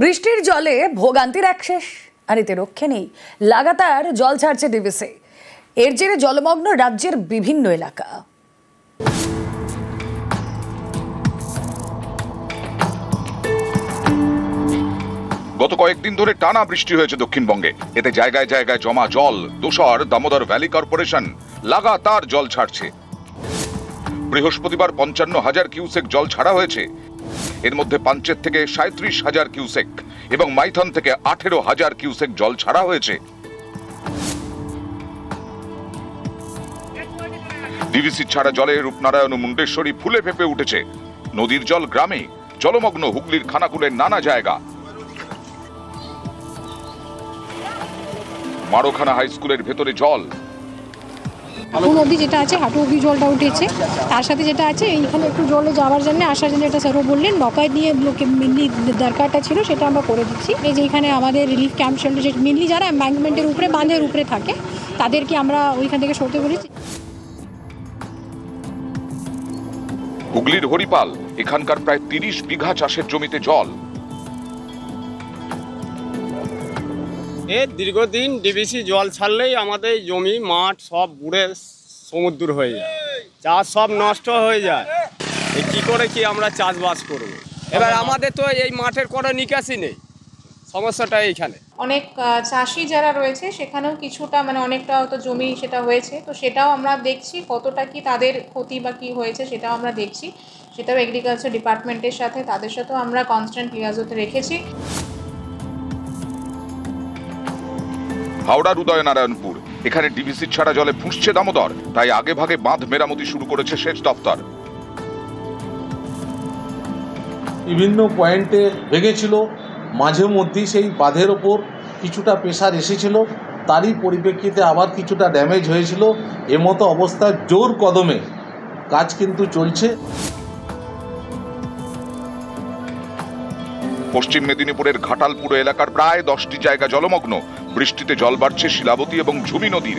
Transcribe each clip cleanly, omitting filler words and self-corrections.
বৃষ্টির জলে ভোগান্তির এক শেষ, আর এতে রক্ষে নেই। লাগাতার জল ছাড়ছে ডিভিসি। এর জেরে জলমগ্ন রাজ্যের বিভিন্ন এলাকা। গত কয়েকদিন ধরে টানা বৃষ্টি হয়েছে দক্ষিণবঙ্গে। এতে জায়গায় জায়গায় জমা জল। দোসর দামোদর ভ্যালি কর্পোরেশন লাগাতার জল ছাড়ছে। বৃহস্পতিবার 55,000 কিউসেক জল ছাড়া হয়েছে। এর মধ্যে পাঞ্চেত থেকে 37,000 কিউসেক এবং মাইথন থেকে 18,000 কিউসেক জল ছাড়া হয়েছে। ডিভিসি ছাড়া জলে রূপনারায়ণ ও মুন্ডেশ্বরী ফুলে ফেপে উঠেছে। নদীর জল গ্রামে, জলমগ্ন হুগলির খানাকুলের নানা জায়গা। মারোখানা হাই স্কুলের ভেতরে জল। হাঁটু অবধি যেটা আছে হাঁটু অবধি জলটা উঠেছে। তার সাথে যেটা আছে এইখানে একটু জলে যাওয়ার জন্য আসার জন্য এটা স্যারও বললেন ডকায় দিয়ে লোকে মেনলি দরকারটা ছিল সেটা আমরা করে দিচ্ছি। এই যে এখানে আমাদের রিলিফ ক্যাম্প শেল্টার যেটা মেনলি যারা এম্বাঙ্কমেন্টের উপরে বাঁধের উপরে থাকে তাদেরকে আমরা ওইখান থেকে সরতে বলেছি। হুগলির হরিপাল, এখানকার প্রায় 30 বিঘা চাষের জমিতে জল। দীর্ঘদিন ডিভিসি জল ছাড়লেই আমাদের জমি মাঠ সব বুড়ে সমুদ্র হয়ে যায়, চাষ সব নষ্ট হয়ে যায়। কি করে কি আমরা চাষবাস করব? এবার আমাদের তো এই মাঠের কোনো নিকাশি নেই, সমস্যাটা এইখানে। অনেক চাষি যারা রয়েছে সেখানেও কিছুটা অনেকটা হয়তো জমি সেটা হয়েছে, তো সেটাও আমরা দেখছি কতটা কি তাদের ক্ষতি বা কি হয়েছে সেটাও আমরা দেখছি। সেটাও এগ্রিকালচার ডিপার্টমেন্টের সাথে তাদের সাথেও আমরা কনস্ট্যান্ট লিয়াজোতে রেখেছি। হাওড়ার উদয়নারায়ণপুর, এখানে ডিভিসি ছাড়া জলে ফুঁসছে দামোদর, তাই আগে ভাগে বাঁধ মেরামতি শুরু করেছে সেচ দপ্তর। বিভিন্ন পয়েন্টে ভেঙেছিল, মাঝে মধ্যেই সেই বাঁধের ওপর কিছুটা প্রেসার এসেছিল, তারই পরিপ্রেক্ষিতে আবার কিছুটা ড্যামেজ হয়েছিল। এমতো অবস্থায় জোর কদমে কাজ কিন্তু চলছে। পশ্চিম মেদিনীপুরের ঘাটালপুর এলাকার প্রায় 10টি জায়গা জলমগ্ন। বৃষ্টিতে জল বাড়ছে শিলাবতী এবং ঝুমি নদীর।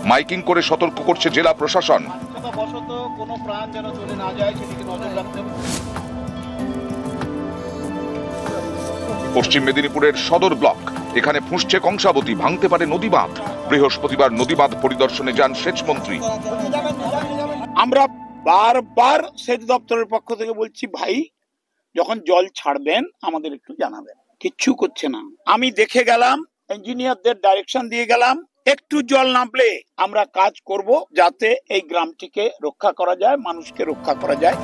মাইকিং করে সতর্ক করছে জেলা প্রশাসন। পশ্চিম মেদিনীপুরের সদর ব্লক, এখানে ফুঁসছে কংসাবতী, ভাঙতে পারে নদী বাঁধ। বৃহস্পতিবার নদী বাঁধ পরিদর্শনে যান সেচ মন্ত্রী। আমরা বারবার সেচ দপ্তরের পক্ষ থেকে বলছি, ভাই যখন জল ছাড়বেন আমাদের একটু জানাবেন, কিচ্ছু করছে না। আমি দেখে গেলাম, ইঞ্জিনিয়ারদের ডাইরেকশন দিয়ে গেলাম, একটু জল নামলে আমরা কাজ করব যাতে এই গ্রামটিকে রক্ষা করা যায়, মানুষকে রক্ষা করা যায়।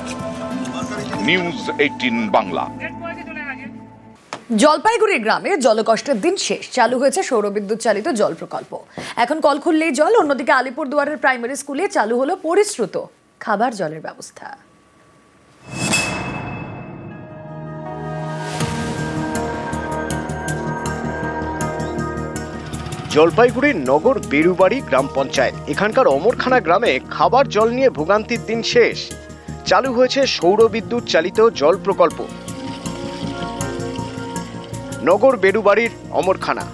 নিউজ 18 বাংলা। জলপাইগুড়ি গ্রামে জলকষ্টের দিন শেষ। চালু হয়েছে সৌরবিদ্যুৎ চালিত জল প্রকল্প। এখন কল খুললেই জল। অন্যদিকে আলিপুরদুয়ারের প্রাইমারি স্কুলে চালু হলো পরিশ্রুত খাবার জলের ব্যবস্থা। জলপাইগুড়ির নগর বেরুবাড়ি গ্রাম পঞ্চায়েত, এখানকার অমরখানা গ্রামে খাবার জল নিয়ে ভোগান্তির দিন শেষ। চালু হয়েছে সৌরবিদ্যুৎ চালিত জল প্রকল্প। নগর বেরুবাড়ির অমরখানা,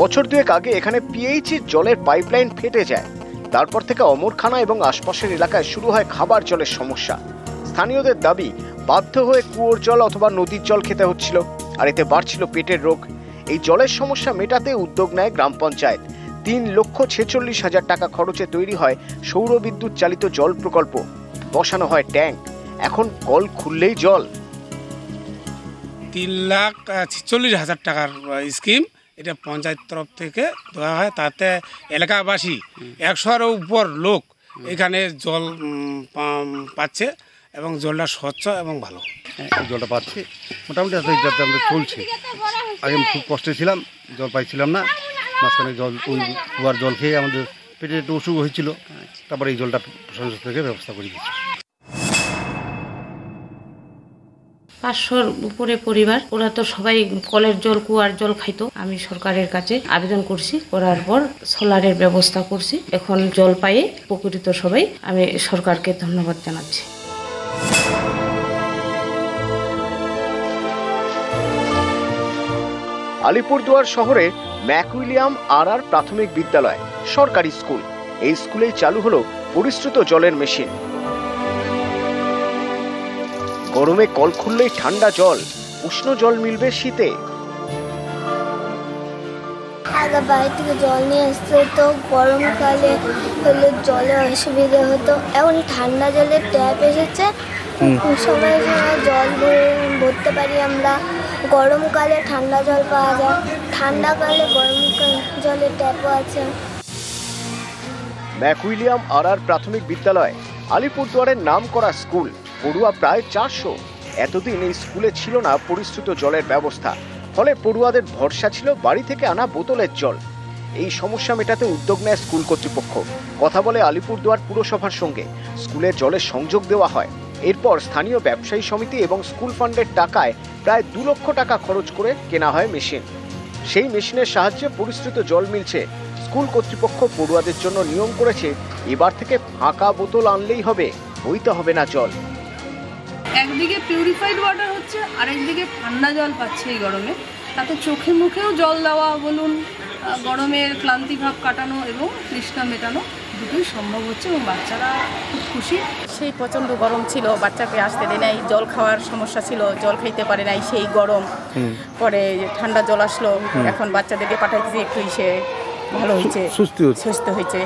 বছর দুয়েক আগে এখানে পিএইচির জলের পাইপলাইন ফেটে যায়। তারপর থেকে অমরখানা এবং আশপাশের এলাকায় শুরু হয় খাবার জলের সমস্যা। স্থানীয়দের দাবি, বাধ্য হয়ে কুয়োর জল অথবা নদীর জল খেতে হচ্ছিল, আর এতে বাড়ছিল পেটের রোগ। এই জলের সমস্যা মেটাতে উদ্যোগ নেয় গ্রাম পঞ্চায়েত। 3,46,000 টাকা খরচে তৈরি হয় সৌরবিদ্যুৎ চালিত জল প্রকল্প। বসানো হয় ট্যাঙ্ক। এখন কল খুললেই জল। 3,46,000 টাকার স্কিম, এটা পঞ্চায়েত তরফ থেকে দেওয়া হয়। তাতে এলাকাবাসী 100-এর উপর লোক এখানে জল পাচ্ছে এবং জলটা স্বচ্ছ এবং ভালো। জলটা পাচ্ছি মোটামুটি যাতে আমরা চলছে। আগে খুব কষ্টে ছিলাম, জল পাইছিলাম না। মাঝখানে জল ওই কুয়ার জল খেয়ে আমাদের পেটে একটু অসুখ হয়েছিল। তারপরে এই জলটা প্রশাসন থেকে ব্যবস্থা করে দিচ্ছি। 500-র উপরে পরিবার, ওরা তো সবাই কলের জল কুয়ার জল খাইতো। আমি সরকারের কাছে আবেদন করছি, করার পর সোলারের ব্যবস্থা করছি। এখন জল পাইয়ে উপকৃত সবাই। আমি সরকারকে ধন্যবাদ জানাচ্ছি। আলিপুরদুয়ার শহরে ম্যাকউইলিয়াম আর প্রাথমিক বিদ্যালয়, সরকারি স্কুল। এই স্কুলেই চালু হলো পরিশ্রুত জলের মেশিন। গরমে কল খুললেই ঠান্ডা জল। উষ্ণ জল মিলবে শীতে। আগে বাইরে থেকে জল নিয়ে আসতে হতো, গরমকালে হলে জলের অসুবিধা হতো। এখন ঠান্ডা জলের ট্যাপ এসেছে, সময় সময় জল ভরতে পারি আমরা। গরমকালে ঠান্ডা জল পাওয়া যায়, ঠান্ডাকালে গরম জলের ট্যাপও আছে। ম্যাকউইলিয়াম আর প্রাথমিক বিদ্যালয় আলিপুরদুয়ারের নাম করা স্কুল, পড়ুয়া প্রায় 400। এতদিন এই স্কুলে ছিল না পরিশ্রুত জলের ব্যবস্থা, ফলে পড়ুয়াদের ভরসা ছিল বাড়ি থেকে আনা বোতলের জল। এই সমস্যা মেটাতে উদ্যোগ নেয় স্কুল কর্তৃপক্ষ। কথা বলে আলিপুরদুয়ার পুরসভার সঙ্গে, স্কুলের জলের সংযোগ দেওয়া হয়। এরপর স্থানীয় ব্যবসায়ী সমিতি এবং স্কুল ফান্ডের টাকায় প্রায় 2 লক্ষ টাকা খরচ করে কেনা হয় মেশিন। সেই মেশিনের সাহায্যে পরিশ্রুত জল মিলছে। স্কুল কর্তৃপক্ষ পড়ুয়াদের জন্য নিয়ম করেছে, এবার থেকে ফাঁকা বোতল আনলেই হবে, বইতে হবে না জল। একদিকে পিউরিফাইড ওয়াটার হচ্ছে, আরেকদিকে ঠান্ডা জল পাচ্ছে এই গরমে। তাতে চোখে মুখেও জল দেওয়া বলুন, গরমের ক্লান্তি ভাব কাটানো এবং তৃষ্ণা মেটানো দুটোই সম্ভব হচ্ছে এবং বাচ্চারা খুব খুশি। সেই প্রচণ্ড গরম ছিল, বাচ্চাকে আসতে দেয় নাই, জল খাওয়ার সমস্যা ছিল, জল খাইতে পারে নাই সেই গরম। পরে ঠান্ডা জল আসলো, এখন বাচ্চাদেরকে পাঠাইতেছি, একটু ভালো হয়েছে, সুস্থ হয়েছে।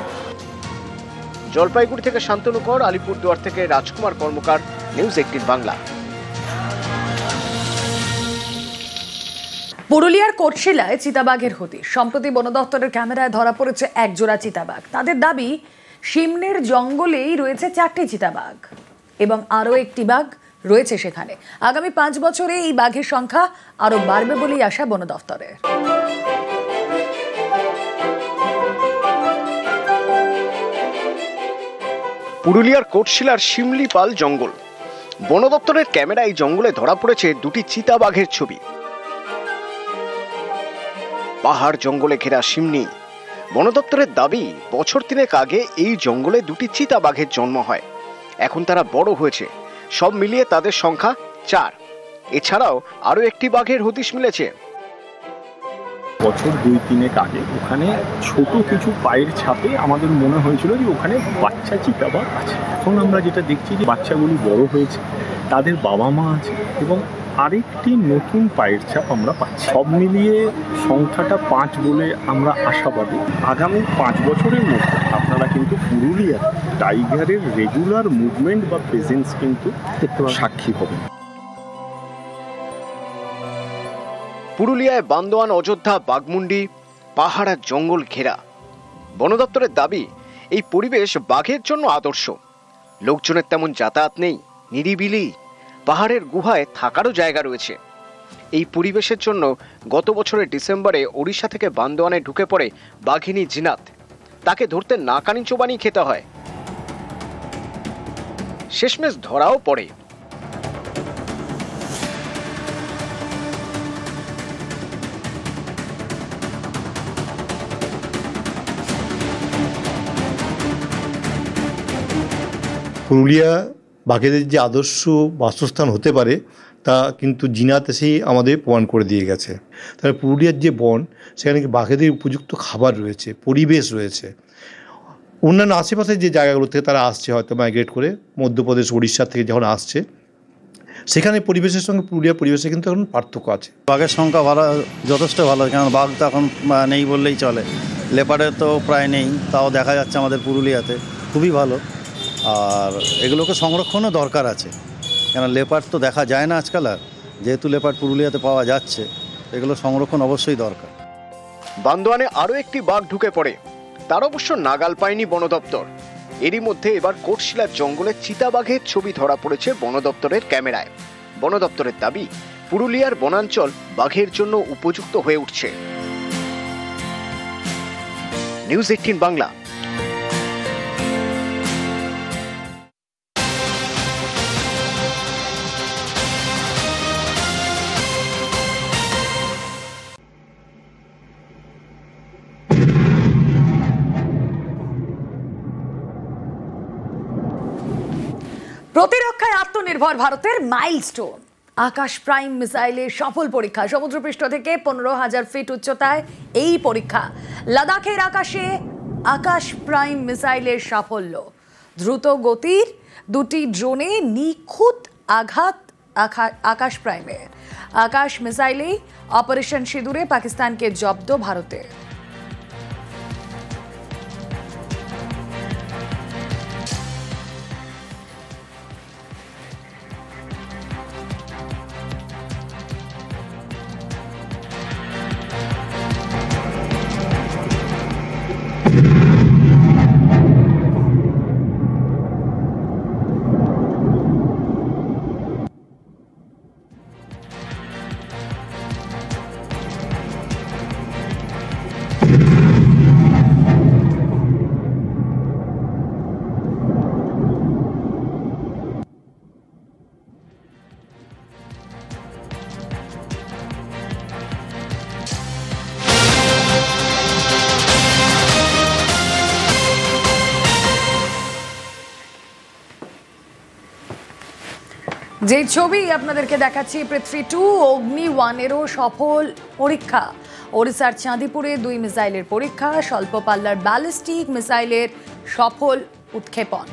জলপাইগুড়ি থেকে শান্তনু কর, আলিপুরদুয়ার থেকে রাজকুমার কর্মকার, নিউজ 18 বাংলা। পুরুলিয়ার কোটশিলায় চিতাবাঘের হদিশ। সম্প্রতি বন দপ্তরের ক্যামেরায় ধরা পড়েছে এক জোড়া চিতাবাঘ। তাদের দাবি, সিমনের জঙ্গলেই রয়েছে 4টি চিতাবাঘ এবং আরও একটি বাঘ রয়েছে সেখানে। আগামী 5 বছরে এই বাঘের সংখ্যা আরও বাড়বে বলেই আশা বন দপ্তরের। পুরুলিয়ার কোটশিলার শিমলিপাল জঙ্গল, বন দপ্তরের ক্যামেরায় জঙ্গলে ধরা পড়েছে 2টি চিতাবাঘের ছবি। পাহাড় জঙ্গলে ঘেরা সিমনি। বন দপ্তরের দাবি, বছর 3 আগে এই জঙ্গলে 2টি চিতাবাঘের জন্ম হয়। এখন তারা বড় হয়েছে, সব মিলিয়ে তাদের সংখ্যা 4। এছাড়াও আরও একটি বাঘের হদিশ মিলেছে। বছর 2-3 আগে ওখানে ছোট কিছু পায়ের ছাপে আমাদের মনে হয়েছিল যে ওখানে বাচ্চা চিতাবাঘ আছে। এখন আমরা যেটা দেখছি যে বাচ্চাগুলি বড় হয়েছে, তাদের বাবা মা আছে এবং আরেকটি নতুন পায়ের ছাপ আমরা পাচ্ছি। সব মিলিয়ে সংখ্যাটা 5 বলে আমরা আশাবাদী। আগামী 5 বছরের মধ্যে আপনারা কিন্তু পুরুলিয়ার টাইগারের রেগুলার মুভমেন্ট বা প্রেজেন্স কিন্তু সাক্ষী হবেন। পুরুলিয়ায় বান্দোয়ান, অযোধ্যা, বাঘমুন্ডি পাহাড় আর জঙ্গল ঘেরা। বন দপ্তরের দাবি, এই পরিবেশ বাঘের জন্য আদর্শ। লোকজনের তেমন যাতায়াত নেই, নিরিবিলি। পাহাড়ের গুহায় থাকারও জায়গা রয়েছে। এই পরিবেশের জন্য গত বছরের ডিসেম্বরে ওড়িশা থেকে বান্দোয়ানে ঢুকে পড়ে বাঘিনী জিনাত। তাকে ধরতে নাকানি চোবানি খেতে হয়, শেষমেশ ধরাও পড়ে। পুরুলিয়া বাঘেদের যে আদর্শ বাসস্থান হতে পারে তা কিন্তু জিনাত এসেই আমাদের প্রমাণ করে দিয়ে গেছে। তাহলে পুরুলিয়ার যে বন, সেখানে বাঘেদের উপযুক্ত খাবার রয়েছে, পরিবেশ রয়েছে। অন্যান্য আশেপাশের যে জায়গাগুলো থেকে তারা আসছে, হয়তো মাইগ্রেট করে মধ্যপ্রদেশ, উড়িষ্যা থেকে যখন আসছে, সেখানে পরিবেশের সঙ্গে পুরুলিয়ার পরিবেশে কিন্তু এখন পার্থক্য আছে। বাঘের সংখ্যা ভালো, যথেষ্ট ভালো, কারণ বাঘ তো এখন নেই বললেই চলে। লেপার্ডের তো প্রায় নেই, তাও দেখা যাচ্ছে আমাদের পুরুলিয়াতে, খুবই ভালো। আর এগুলোকে সংরক্ষণও দরকার আছে, কেন লেপার্ড তো দেখা যায় না আজকাল। আর যেহেতু লেপার্ড পুরুলিয়াতে পাওয়া যাচ্ছে, এগুলো সংরক্ষণ অবশ্যই দরকার। বান্দোয়ানে আরও একটি বাঘ ঢুকে পড়ে, তার অবশ্য নাগাল পায়নি বন দপ্তর। এরই মধ্যে এবার কোটশিলার জঙ্গলে চিতাবাঘের ছবি ধরা পড়েছে বন দপ্তরের ক্যামেরায়। বন দপ্তরের দাবি, পুরুলিয়ার বনাঞ্চল বাঘের জন্য উপযুক্ত হয়ে উঠছে। নিউজ 18 বাংলা। প্রতিরক্ষায় আত্মনির্ভর ভারতের মাইলস্টোন। আকাশ প্রাইম মিসাইলের সফল পরীক্ষা। সমুদ্রপৃষ্ঠ থেকে 15,000 ফিট উচ্চতায় এই পরীক্ষা। লাদাখের আকাশে আকাশ প্রাইম মিসাইলের সাফল্য। দ্রুত গতির 2টি ড্রোনে নিখুঁত আঘাত আকাশ প্রাইমের। আকাশ মিসাইলেই অপারেশন সিঁদুরে পাকিস্তানকে জব্দ ভারতের। যে ছবি আপনাদেরকে দেখাচ্ছি, পৃথ্বী 2 অগ্নি 1-এরও সফল পরীক্ষা। ওড়িশার চাঁদিপুরে 2 মিসাইলের পরীক্ষা, স্বল্প পাল্লার ব্যালিস্টিক মিসাইলের সফল উৎক্ষেপণ।